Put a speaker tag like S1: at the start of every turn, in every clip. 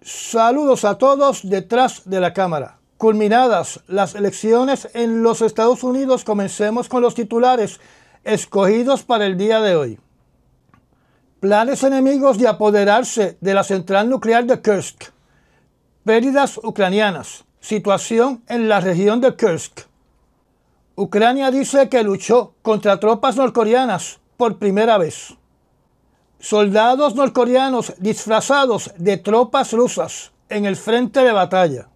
S1: Saludos a todos detrás de la cámara. Culminadas las elecciones en los Estados Unidos, comencemos con los titulares escogidos para el día de hoy. Planes enemigos de apoderarse de la central nuclear de Kursk. Pérdidas ucranianas. Situación en la región de Kursk. Ucrania dice que luchó contra tropas norcoreanas por primera vez. Soldados norcoreanos disfrazados de tropas rusas en el frente de batalla.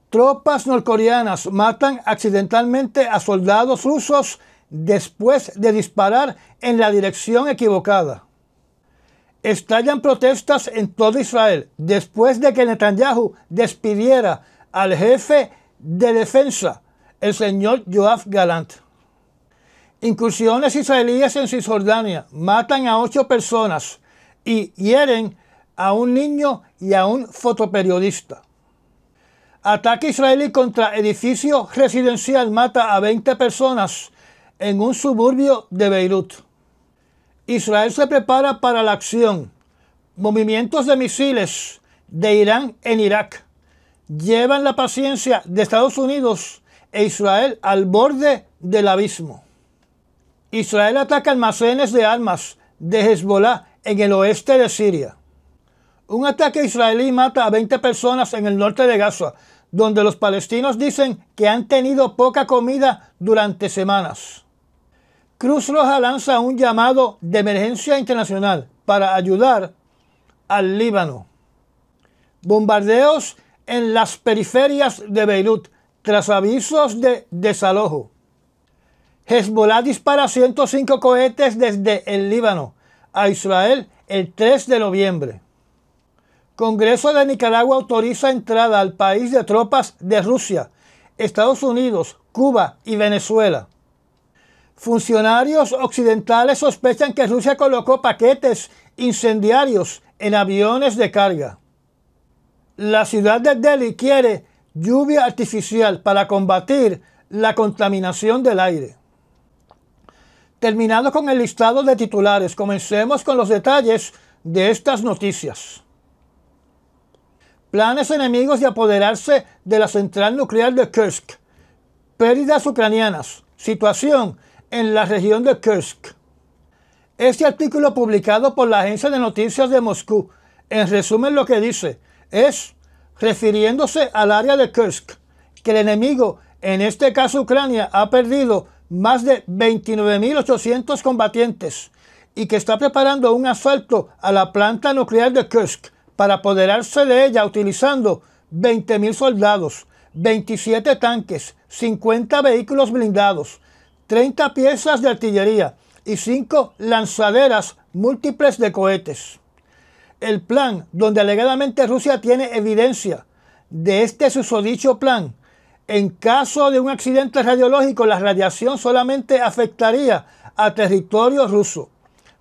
S1: Tropas norcoreanas matan accidentalmente a soldados rusos después de disparar en la dirección equivocada. Estallan protestas en todo Israel después de que Netanyahu despidiera al jefe de defensa, el señor Yoav Galant. Incursiones israelíes en Cisjordania matan a 8 personas y hieren a un niño y a un fotoperiodista. Ataque israelí contra edificio residencial mata a 20 personas en un suburbio de Beirut. Israel se prepara para la acción. Movimientos de misiles de Irán en Irak llevan la paciencia de Estados Unidos e Israel al borde del abismo. Israel ataca almacenes de armas de Hezbollah en el oeste de Siria. Un ataque israelí mata a 20 personas en el norte de Gaza, donde los palestinos dicen que han tenido poca comida durante semanas. Cruz Roja lanza un llamado de emergencia internacional para ayudar al Líbano. Bombardeos en las periferias de Beirut tras avisos de desalojo. Hezbollah dispara 105 cohetes desde el Líbano a Israel el 3 de noviembre. Congreso de Nicaragua autoriza entrada al país de tropas de Rusia, Estados Unidos, Cuba y Venezuela. Funcionarios occidentales sospechan que Rusia colocó paquetes incendiarios en aviones de carga. La ciudad de Delhi quiere lluvia artificial para combatir la contaminación del aire. Terminado con el listado de titulares, comencemos con los detalles de estas noticias. Planes enemigos de apoderarse de la central nuclear de Kursk. Pérdidas ucranianas. Situación en la región de Kursk. Este artículo publicado por la agencia de noticias de Moscú, en resumen lo que dice es, refiriéndose al área de Kursk, que el enemigo, en este caso Ucrania, ha perdido más de 29.800 combatientes y que está preparando un asalto a la planta nuclear de Kursk para apoderarse de ella utilizando 20.000 soldados, 27 tanques, 50 vehículos blindados, 30 piezas de artillería y 5 lanzaderas múltiples de cohetes. El plan, donde alegadamente Rusia tiene evidencia de este susodicho plan, en caso de un accidente radiológico, la radiación solamente afectaría a territorio ruso.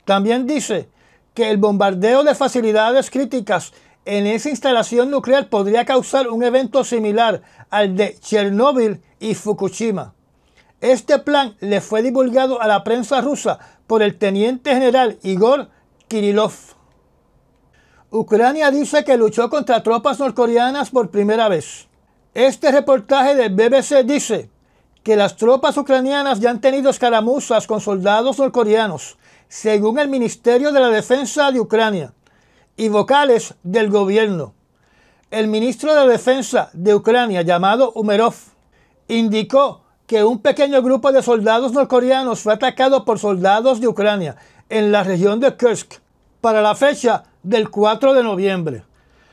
S1: También dice que el bombardeo de facilidades críticas en esa instalación nuclear podría causar un evento similar al de Chernóbil y Fukushima. Este plan le fue divulgado a la prensa rusa por el teniente general Igor Kirillov. Ucrania dice que luchó contra tropas norcoreanas por primera vez. Este reportaje del BBC dice que las tropas ucranianas ya han tenido escaramuzas con soldados norcoreanos, según el Ministerio de la Defensa de Ucrania y vocales del gobierno. El ministro de Defensa de Ucrania, llamado Umerov, indicó que un pequeño grupo de soldados norcoreanos fue atacado por soldados de Ucrania en la región de Kursk para la fecha del 4 de noviembre.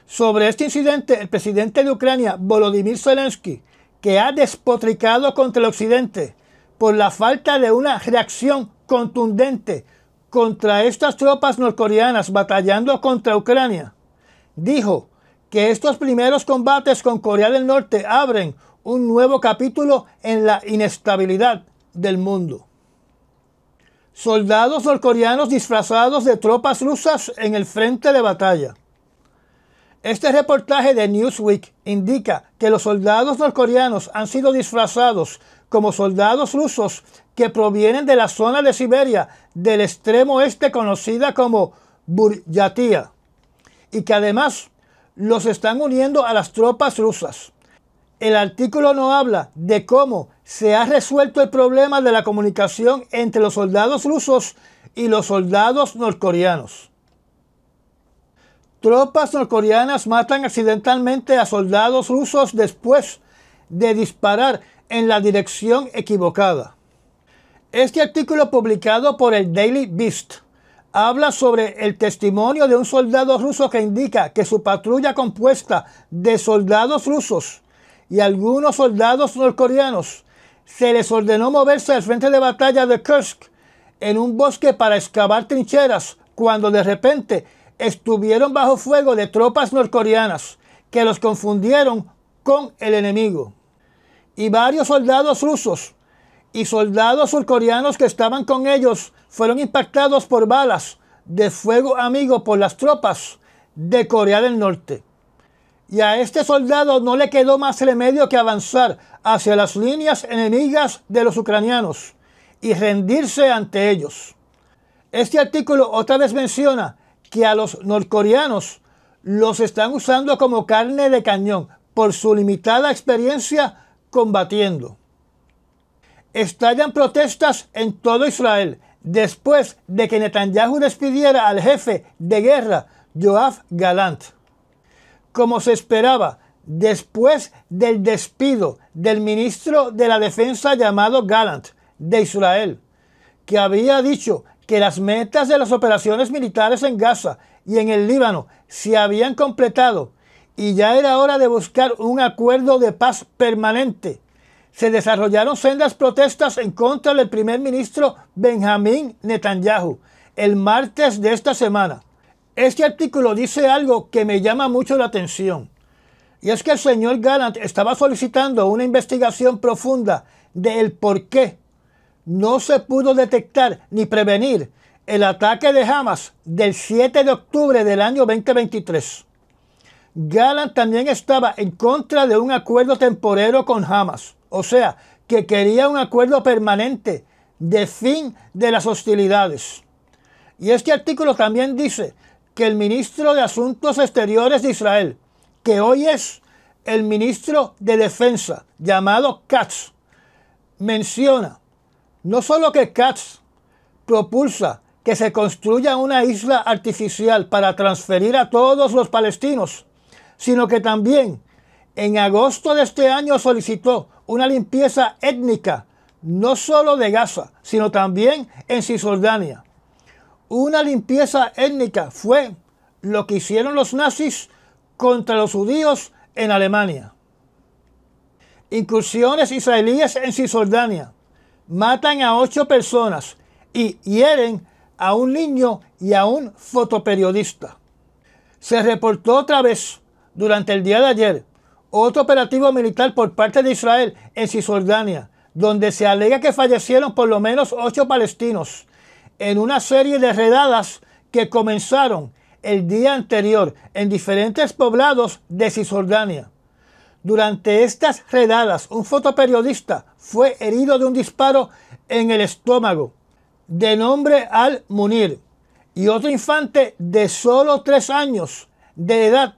S1: Sobre este incidente, el presidente de Ucrania, Volodymyr Zelensky, que ha despotricado contra el occidente por la falta de una reacción contundente contra estas tropas norcoreanas batallando contra Ucrania, dijo que estos primeros combates con Corea del Norte abren un nuevo capítulo en la inestabilidad del mundo. Soldados norcoreanos disfrazados de tropas rusas en el frente de batalla. Este reportaje de Newsweek indica que los soldados norcoreanos han sido disfrazados como soldados rusos que provienen de la zona de Siberia del extremo oeste conocida como Buryatia, y que además los están uniendo a las tropas rusas. El artículo no habla de cómo se ha resuelto el problema de la comunicación entre los soldados rusos y los soldados norcoreanos. Tropas norcoreanas matan accidentalmente a soldados rusos después de disparar en la dirección equivocada. Este artículo, publicado por el Daily Beast, habla sobre el testimonio de un soldado ruso que indica que su patrulla, compuesta de soldados rusos y algunos soldados norcoreanos, se les ordenó moverse al frente de batalla de Kursk en un bosque para excavar trincheras, cuando de repente estuvieron bajo fuego de tropas norcoreanas que los confundieron con el enemigo. Y varios soldados rusos y soldados surcoreanos que estaban con ellos fueron impactados por balas de fuego amigo por las tropas de Corea del Norte. Y a este soldado no le quedó más remedio que avanzar hacia las líneas enemigas de los ucranianos y rendirse ante ellos. Este artículo otra vez menciona que a los norcoreanos los están usando como carne de cañón por su limitada experiencia combatiendo. Estallan protestas en todo Israel después de que Netanyahu despidiera al jefe de guerra, Yoav Gallant. Como se esperaba, después del despido del ministro de la Defensa llamado Gallant de Israel, que había dicho que las metas de las operaciones militares en Gaza y en el Líbano se habían completado y ya era hora de buscar un acuerdo de paz permanente, se desarrollaron sendas protestas en contra del primer ministro Benjamín Netanyahu el martes de esta semana. Este artículo dice algo que me llama mucho la atención, y es que el señor Gallant estaba solicitando una investigación profunda del por qué no se pudo detectar ni prevenir el ataque de Hamas del 7 de octubre del año 2023. Gallant también estaba en contra de un acuerdo temporero con Hamas, o sea, que quería un acuerdo permanente de fin de las hostilidades. Y este artículo también dice que el ministro de Asuntos Exteriores de Israel, que hoy es el ministro de Defensa, llamado Katz, menciona no solo que Katz propulsa que se construya una isla artificial para transferir a todos los palestinos, sino que también en agosto de este año solicitó una limpieza étnica, no solo de Gaza, sino también en Cisjordania. Una limpieza étnica fue lo que hicieron los nazis contra los judíos en Alemania. Incursiones israelíes en Cisjordania matan a 8 personas y hieren a un niño y a un fotoperiodista. Se reportó otra vez durante el día de ayer otro operativo militar por parte de Israel en Cisjordania, donde se alega que fallecieron por lo menos 8 palestinos en una serie de redadas que comenzaron el día anterior en diferentes poblados de Cisjordania. Durante estas redadas, un fotoperiodista fue herido de un disparo en el estómago, de nombre Al-Munir, y otro infante de solo 3 años de edad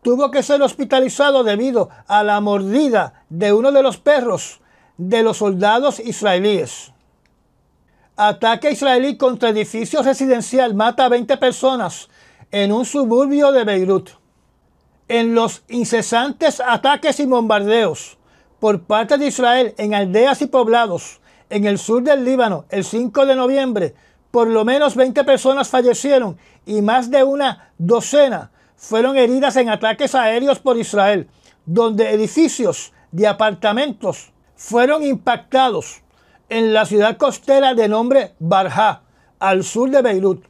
S1: tuvo que ser hospitalizado debido a la mordida de uno de los perros de los soldados israelíes. Ataque israelí contra edificio residencial mata a 20 personas en un suburbio de Beirut. En los incesantes ataques y bombardeos por parte de Israel en aldeas y poblados en el sur del Líbano el 5 de noviembre, por lo menos 20 personas fallecieron y más de una docena fueron heridas en ataques aéreos por Israel, donde edificios de apartamentos fueron impactados en la ciudad costera de nombre Barjá, al sur de Beirut.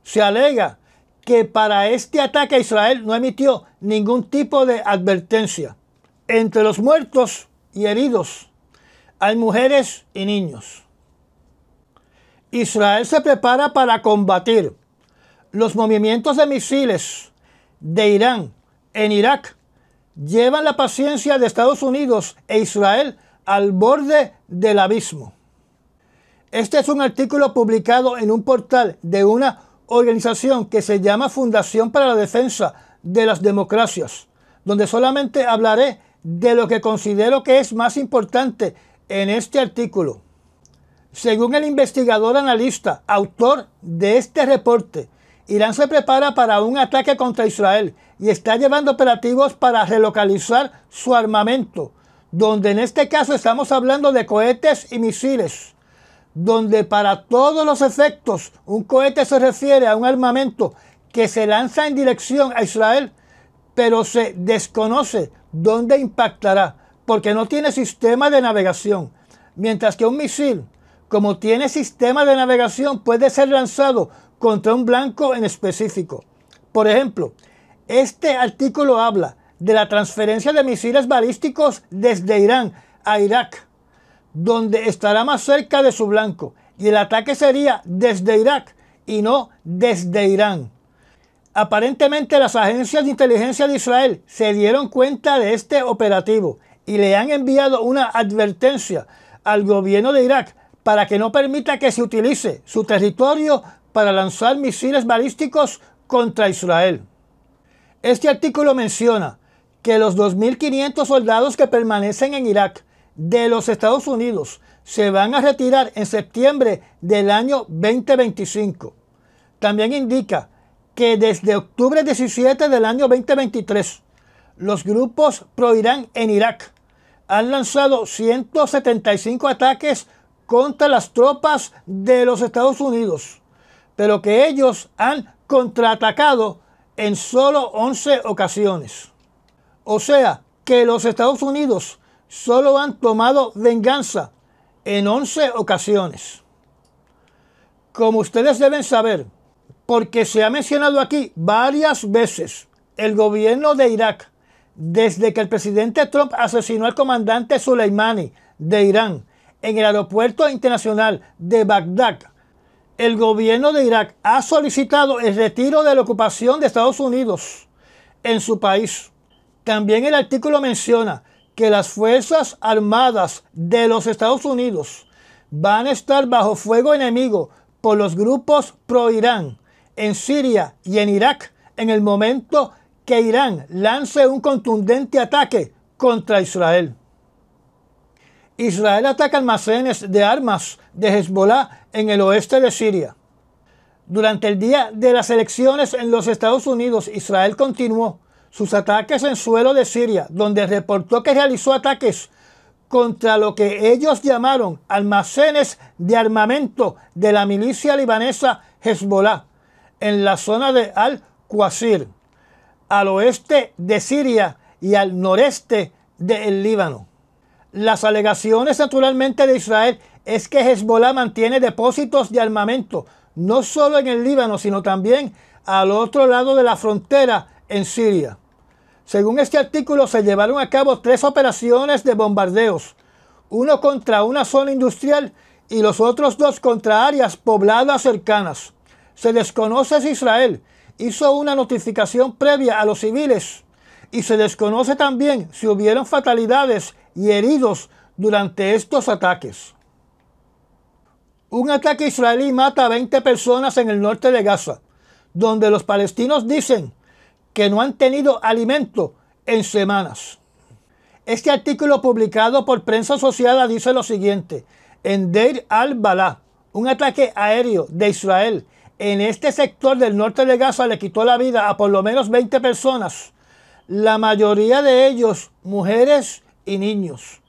S1: Se alega que para este ataque Israel no emitió ningún tipo de advertencia. Entre los muertos y heridos hay mujeres y niños. Israel se prepara para combatir los movimientos de misiles de Irán en Irak. Llevan la paciencia de Estados Unidos e Israel al borde del abismo. Este es un artículo publicado en un portal de una organización que se llama Fundación para la Defensa de las democracias, donde solamente hablaré de lo que considero que es más importante en este artículo. Según el investigador analista, autor de este reporte, Irán se prepara para un ataque contra Israel y está llevando operativos para relocalizar su armamento, donde en este caso estamos hablando de cohetes y misiles, donde para todos los efectos un cohete se refiere a un armamento que se lanza en dirección a Israel, pero se desconoce dónde impactará, porque no tiene sistema de navegación, mientras que un misil, como tiene sistema de navegación, puede ser lanzado contra un blanco en específico. Por ejemplo, este artículo habla de la transferencia de misiles balísticos desde Irán a Irak, donde estará más cerca de su blanco, y el ataque sería desde Irak y no desde Irán. Aparentemente las agencias de inteligencia de Israel se dieron cuenta de este operativo y le han enviado una advertencia al gobierno de Irak para que no permita que se utilice su territorio para lanzar misiles balísticos contra Israel. Este artículo menciona que los 2.500 soldados que permanecen en Irak de los Estados Unidos se van a retirar en septiembre del año 2025. También indica que desde octubre 17 del año 2023, los grupos pro-Irán en Irak han lanzado 175 ataques contra las tropas de los Estados Unidos, pero que ellos han contraatacado en solo 11 ocasiones. O sea, que los Estados Unidos solo han tomado venganza en 11 ocasiones. Como ustedes deben saber, porque se ha mencionado aquí varias veces, el gobierno de Irak, desde que el presidente Trump asesinó al comandante Soleimani de Irán en el aeropuerto internacional de Bagdad, el gobierno de Irak ha solicitado el retiro de la ocupación de Estados Unidos en su país. También el artículo menciona que las Fuerzas Armadas de los Estados Unidos van a estar bajo fuego enemigo por los grupos pro-Irán en Siria y en Irak en el momento que Irán lance un contundente ataque contra Israel. Israel ataca almacenes de armas de Hezbollah en el oeste de Siria. Durante el día de las elecciones en los Estados Unidos, Israel continuó sus ataques en suelo de Siria, donde reportó que realizó ataques contra lo que ellos llamaron almacenes de armamento de la milicia libanesa Hezbollah en la zona de Al-Qasir, al oeste de Siria y al noreste del Líbano. Las alegaciones naturalmente de Israel es que Hezbollah mantiene depósitos de armamento no solo en el Líbano, sino también al otro lado de la frontera en Siria. Según este artículo, se llevaron a cabo 3 operaciones de bombardeos, uno contra una zona industrial y los otros 2 contra áreas pobladas cercanas. Se desconoce si Israel hizo una notificación previa a los civiles y se desconoce también si hubieron fatalidades y heridos durante estos ataques. Un ataque israelí mata a 20 personas en el norte de Gaza, donde los palestinos dicen que no han tenido alimento en semanas. Este artículo publicado por Prensa Asociada dice lo siguiente: en Deir al-Balah, un ataque aéreo de Israel en este sector del norte de Gaza le quitó la vida a por lo menos 20 personas, la mayoría de ellos mujeres y niños,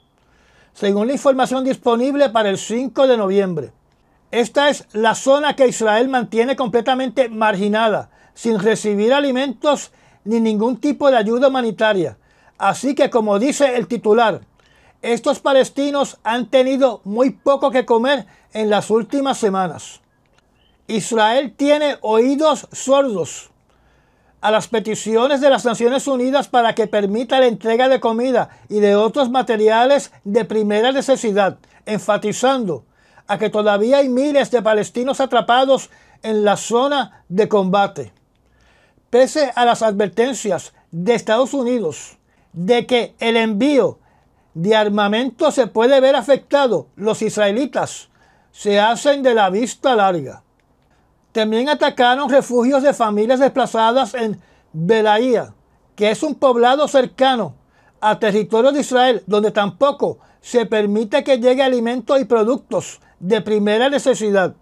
S1: según la información disponible para el 5 de noviembre. Esta es la zona que Israel mantiene completamente marginada, sin recibir alimentos ni ningún tipo de ayuda humanitaria. Así que, como dice el titular, estos palestinos han tenido muy poco que comer en las últimas semanas. Israel tiene oídos sordos a las peticiones de las Naciones Unidas para que permita la entrega de comida y de otros materiales de primera necesidad, enfatizando a que todavía hay miles de palestinos atrapados en la zona de combate. Pese a las advertencias de Estados Unidos de que el envío de armamento se puede ver afectado, los israelitas se hacen de la vista larga. También atacaron refugios de familias desplazadas en Belaía, que es un poblado cercano a territorio de Israel, donde tampoco se permite que llegue alimento y productos de primera necesidad.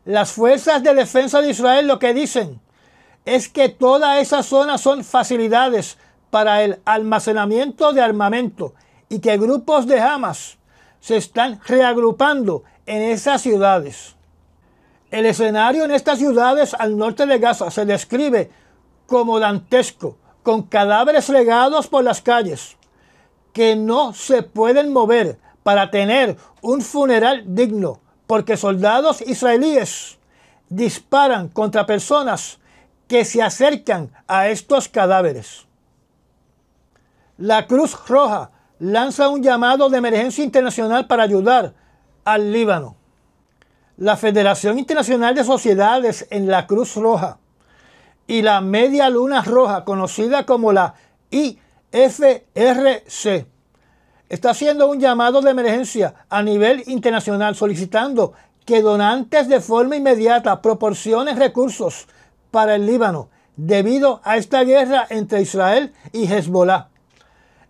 S1: Las fuerzas de defensa de Israel lo que dicen es que toda esa zona son facilidades para el almacenamiento de armamento y que grupos de Hamas se están reagrupando en esas ciudades. El escenario en estas ciudades al norte de Gaza se describe como dantesco, con cadáveres regados por las calles, que no se pueden mover para tener un funeral digno, porque soldados israelíes disparan contra personas que se acercan a estos cadáveres. La Cruz Roja lanza un llamado de emergencia internacional para ayudar al Líbano. La Federación Internacional de Sociedades en la Cruz Roja y la Media Luna Roja, conocida como la IFRC, está haciendo un llamado de emergencia a nivel internacional solicitando que donantes de forma inmediata proporcionen recursos para el Líbano debido a esta guerra entre Israel y Hezbollah.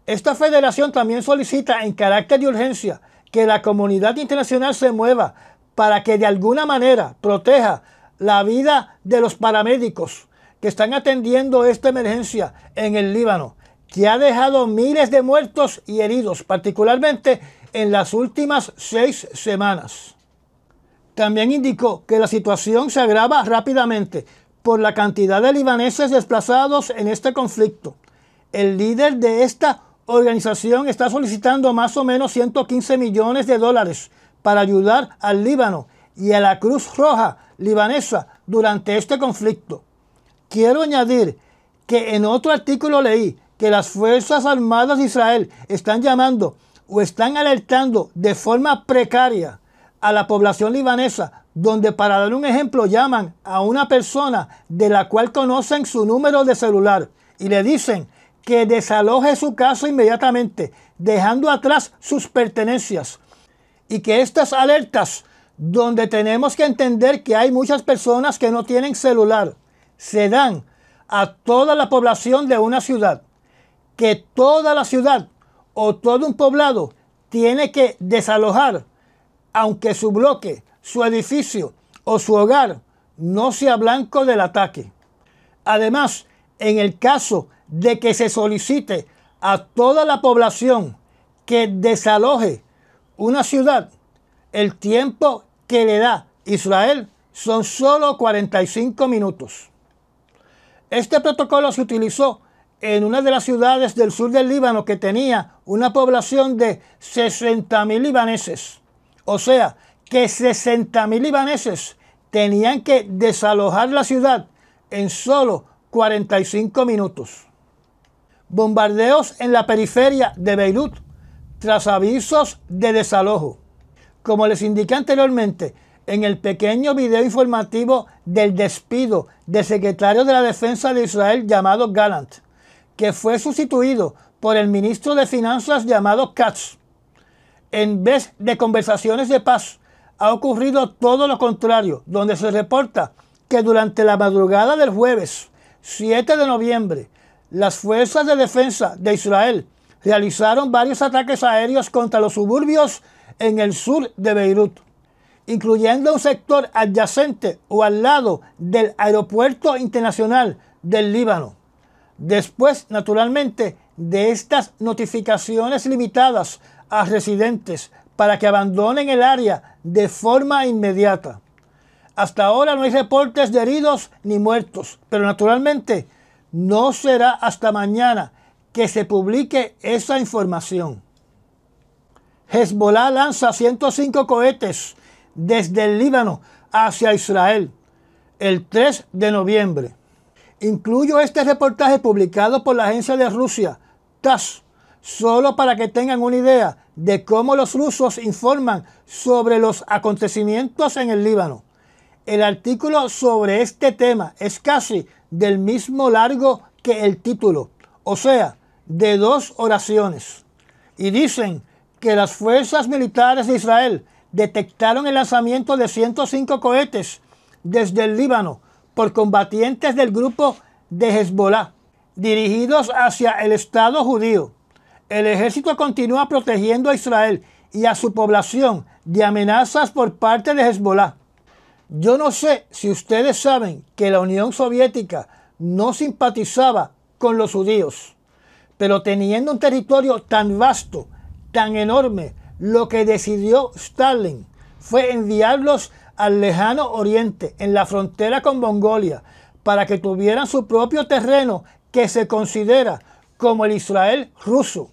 S1: Esta federación también solicita en carácter de urgencia que la comunidad internacional se mueva para que de alguna manera proteja la vida de los paramédicos que están atendiendo esta emergencia en el Líbano, que ha dejado miles de muertos y heridos, particularmente en las últimas 6 semanas. También indicó que la situación se agrava rápidamente por la cantidad de libaneses desplazados en este conflicto. El líder de esta organización está solicitando más o menos 115 millones de dólares para ayudar al Líbano y a la Cruz Roja libanesa durante este conflicto. Quiero añadir que en otro artículo leí que las Fuerzas Armadas de Israel están llamando o están alertando de forma precaria a la población libanesa, donde, para dar un ejemplo, llaman a una persona de la cual conocen su número de celular y le dicen que desaloje su casa inmediatamente, dejando atrás sus pertenencias. Y que estas alertas, donde tenemos que entender que hay muchas personas que no tienen celular, se dan a toda la población de una ciudad, que toda la ciudad o todo un poblado tiene que desalojar, aunque su bloque, su edificio o su hogar no sea blanco del ataque. Además, en el caso de que se solicite a toda la población que desaloje una ciudad, el tiempo que le da Israel son solo 45 minutos. Este protocolo se utilizó en una de las ciudades del sur del Líbano que tenía una población de 60.000 libaneses. O sea, que 60.000 libaneses tenían que desalojar la ciudad en solo 45 minutos. Bombardeos en la periferia de Beirut tras avisos de desalojo. Como les indiqué anteriormente, en el pequeño video informativo del despido del secretario de la Defensa de Israel llamado Gallant, que fue sustituido por el ministro de Finanzas llamado Katz. En vez de conversaciones de paz, ha ocurrido todo lo contrario, donde se reporta que durante la madrugada del jueves 7 de noviembre, las fuerzas de defensa de Israel realizaron varios ataques aéreos contra los suburbios en el sur de Beirut, incluyendo un sector adyacente o al lado del aeropuerto internacional del Líbano. Después, naturalmente, de estas notificaciones limitadas a residentes para que abandonen el área de forma inmediata. Hasta ahora no hay reportes de heridos ni muertos, pero naturalmente no será hasta mañana que se publique esa información. Hezbollah lanza 105 cohetes desde el Líbano hacia Israel el 3 de noviembre. Incluyo este reportaje publicado por la agencia de Rusia, TASS, solo para que tengan una idea de cómo los rusos informan sobre los acontecimientos en el Líbano. El artículo sobre este tema es casi del mismo largo que el título, o sea, de 2 oraciones. Y dicen que las fuerzas militares de Israel detectaron el lanzamiento de 105 cohetes desde el Líbano por combatientes del grupo de Hezbollah, dirigidos hacia el Estado judío. El ejército continúa protegiendo a Israel y a su población de amenazas por parte de Hezbollah. Yo no sé si ustedes saben que la Unión Soviética no simpatizaba con los judíos, pero teniendo un territorio tan vasto, tan enorme, lo que decidió Stalin fue enviarlos al lejano oriente, en la frontera con Mongolia, para que tuvieran su propio terreno que se considera como el Israel ruso,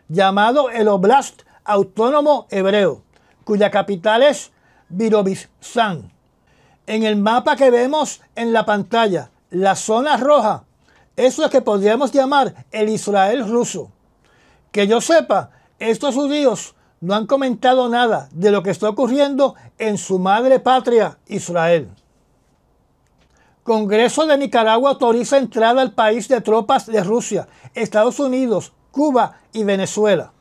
S1: llamado el Oblast Autónomo Hebreo, cuya capital es Birobidzhan. En el mapa que vemos en la pantalla, la zona roja es lo que podríamos llamar el Israel ruso. Que yo sepa, estos judíos no han comentado nada de lo que está ocurriendo en su madre patria, Israel. Congreso de Nicaragua autoriza entrada al país de tropas de Rusia, Estados Unidos, Cuba y Venezuela.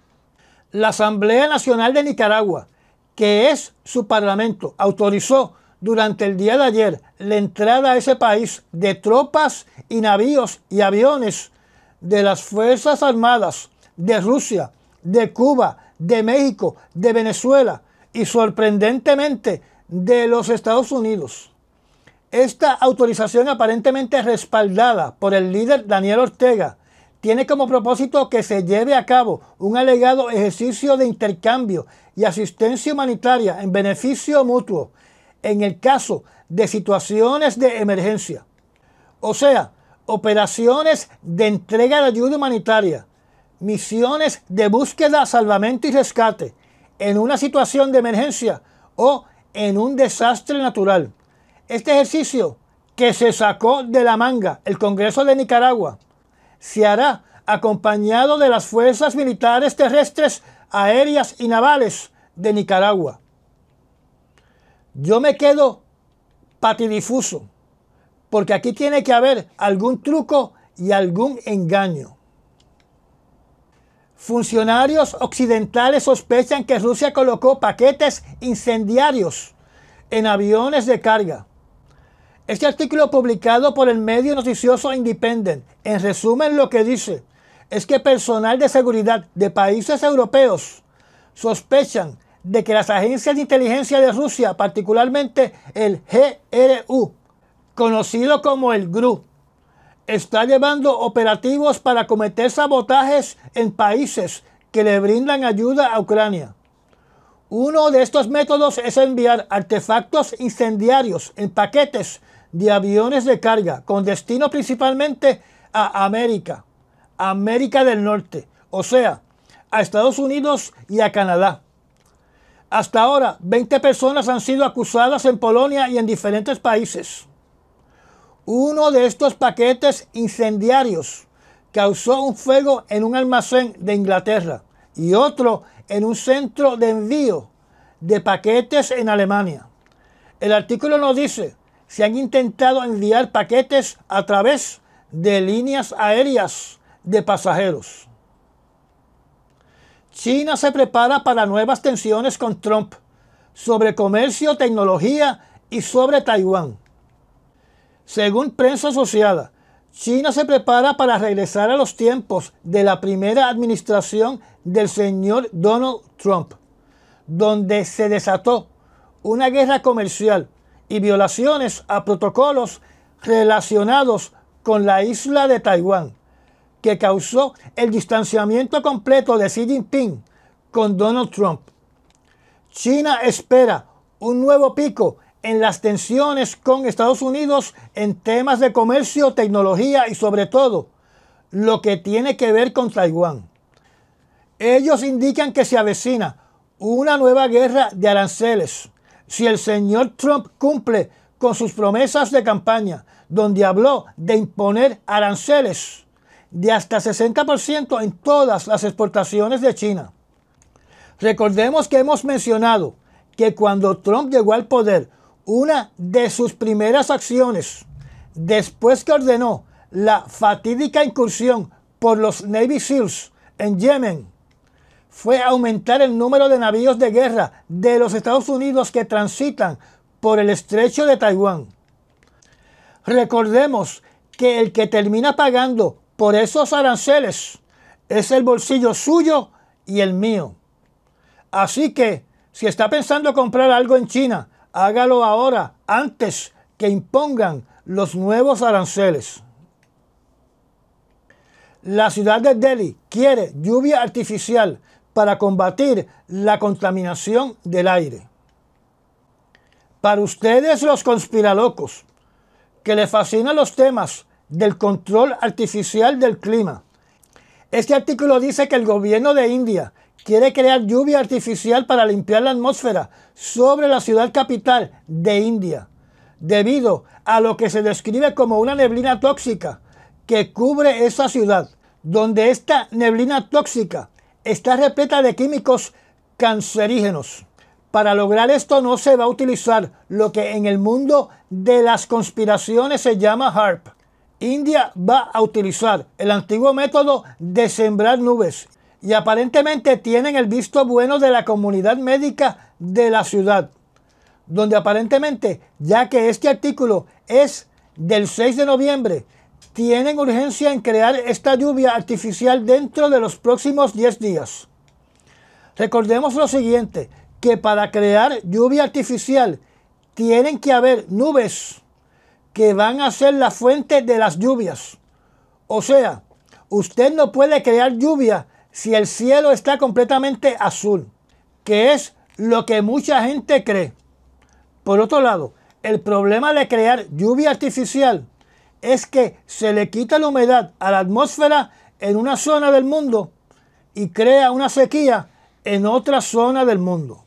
S1: La Asamblea Nacional de Nicaragua, que es su parlamento, autorizó durante el día de ayer la entrada a ese país de tropas y navíos y aviones de las Fuerzas Armadas de Rusia, de Cuba, de México, de Venezuela y sorprendentemente de los Estados Unidos. Esta autorización, aparentemente respaldada por el líder Daniel Ortega, tiene como propósito que se lleve a cabo un alegado ejercicio de intercambio y asistencia humanitaria en beneficio mutuo en el caso de situaciones de emergencia. O sea, operaciones de entrega de ayuda humanitaria, misiones de búsqueda, salvamento y rescate en una situación de emergencia o en un desastre natural. Este ejercicio que se sacó de la manga el Congreso de Nicaragua se hará acompañado de las fuerzas militares terrestres, aéreas y navales de Nicaragua. Yo me quedo patidifuso, porque aquí tiene que haber algún truco y algún engaño. Funcionarios occidentales sospechan que Rusia colocó paquetes incendiarios en aviones de carga. Este artículo publicado por el medio noticioso Independent, en resumen, lo que dice es que personal de seguridad de países europeos sospechan de que las agencias de inteligencia de Rusia, particularmente el GRU, conocido como el GRU, está llevando operativos para cometer sabotajes en países que le brindan ayuda a Ucrania. Uno de estos métodos es enviar artefactos incendiarios en paquetes de aviones de carga con destino principalmente a América del Norte, o sea, a Estados Unidos y a Canadá. Hasta ahora, 20 personas han sido acusadas en Polonia y en diferentes países. Uno de estos paquetes incendiarios causó un fuego en un almacén de Inglaterra y otro en un centro de envío de paquetes en Alemania. El artículo nos dice si han intentado enviar paquetes a través de líneas aéreas de pasajeros. China se prepara para nuevas tensiones con Trump sobre comercio, tecnología y sobre Taiwán. Según prensa asociada, China se prepara para regresar a los tiempos de la primera administración del señor Donald Trump, donde se desató una guerra comercial y violaciones a protocolos relacionados con la isla de Taiwán, que causó el distanciamiento completo de Xi Jinping con Donald Trump. China espera un nuevo pico en las tensiones con Estados Unidos en temas de comercio, tecnología y sobre todo lo que tiene que ver con Taiwán. Ellos indican que se avecina una nueva guerra de aranceles si el señor Trump cumple con sus promesas de campaña, donde habló de imponer aranceles de hasta 60% en todas las exportaciones de China. Recordemos que hemos mencionado que cuando Trump llegó al poder, una de sus primeras acciones, después que ordenó la fatídica incursión por los Navy SEALs en Yemen, fue aumentar el número de navíos de guerra de los Estados Unidos que transitan por el estrecho de Taiwán. Recordemos que el que termina pagando por esos aranceles es el bolsillo suyo y el mío. Así que, si está pensando comprar algo en China, hágalo ahora, antes que impongan los nuevos aranceles. La ciudad de Delhi quiere lluvia artificial para combatir la contaminación del aire. Para ustedes los conspiralocos, que les fascinan los temas del control artificial del clima, este artículo dice que el gobierno de India quiere crear lluvia artificial para limpiar la atmósfera sobre la ciudad capital de India, debido a lo que se describe como una neblina tóxica que cubre esa ciudad, donde esta neblina tóxica está repleta de químicos cancerígenos. Para lograr esto no se va a utilizar lo que en el mundo de las conspiraciones se llama HAARP. India va a utilizar el antiguo método de sembrar nubes y aparentemente tienen el visto bueno de la comunidad médica de la ciudad, donde aparentemente, ya que este artículo es del 6 de noviembre, tienen urgencia en crear esta lluvia artificial dentro de los próximos 10 días. Recordemos lo siguiente, que para crear lluvia artificial tienen que haber nubes que van a ser la fuente de las lluvias. O sea, usted no puede crear lluvia si el cielo está completamente azul, que es lo que mucha gente cree. Por otro lado, el problema de crear lluvia artificial es que se le quita la humedad a la atmósfera en una zona del mundo y crea una sequía en otra zona del mundo.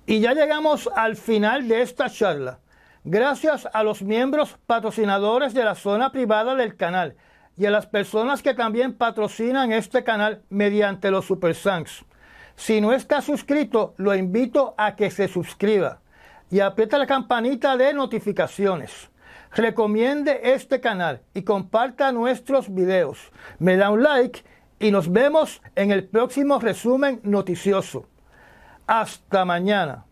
S1: Y ya llegamos al final de esta charla. Gracias a los miembros patrocinadores de la zona privada del canal y a las personas que también patrocinan este canal mediante los Super Thanks. Si no está suscrito, lo invito a que se suscriba y apriete la campanita de notificaciones. Recomiende este canal y comparta nuestros videos. Me da un like y nos vemos en el próximo resumen noticioso. Hasta mañana.